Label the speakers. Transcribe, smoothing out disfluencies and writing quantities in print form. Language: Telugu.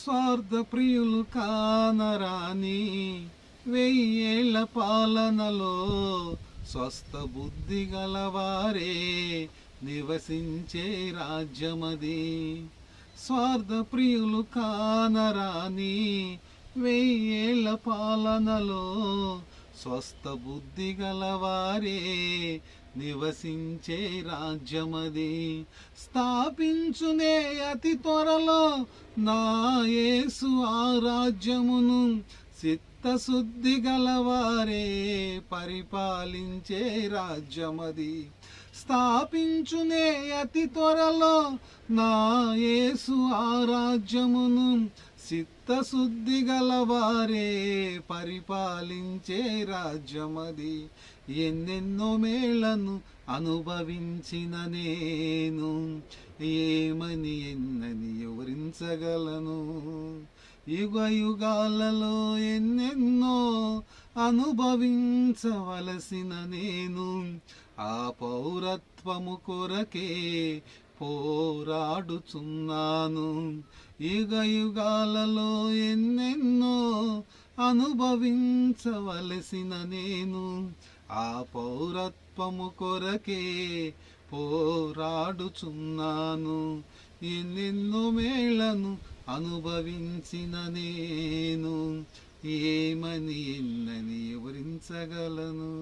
Speaker 1: స్వార్థ ప్రియులు కానరాని వెయ్యేళ్ల పాలనలో స్వస్థ బుద్ధి గలవారే నివసించే రాజ్యమది. స్వార్థ ప్రియులు కానరాని వెయ్యేళ్ల పాలనలో స్వస్థ బుద్ధి గలవారే నివసించే రాజ్యమది. స్థాపించునే అతి త్వరలో నా యేసు ఆ రాజ్యమును, చిత్తశుద్ధి గలవారే పరిపాలించే రాజ్యమది. స్థాపించునే అతి త్వరలో నా యేసు ఆ రాజ్యమును, చిత్తశుద్ధి గలవారే పరిపాలించే రాజ్యమది. ఎన్నెన్నో మేళ్లను అనుభవించిన నేను ఏమని ఎన్నని వివరించగలను. యుగ యుగాలలో ఎన్నెన్నో అనుభవించవలసిన నేను ఆ పౌరత్వము కొరకే పోరాడుచున్నాను. యుగ యుగాలలో ఎన్నెన్నో అనుభవించవలసిన నేను ఆ పౌరత్వము కొరకే పోరాడుచున్నాను. ఎన్నెన్నో మేళ్లను అనుభవించిన నేను ఏమని ఎన్నని వివరించగలను.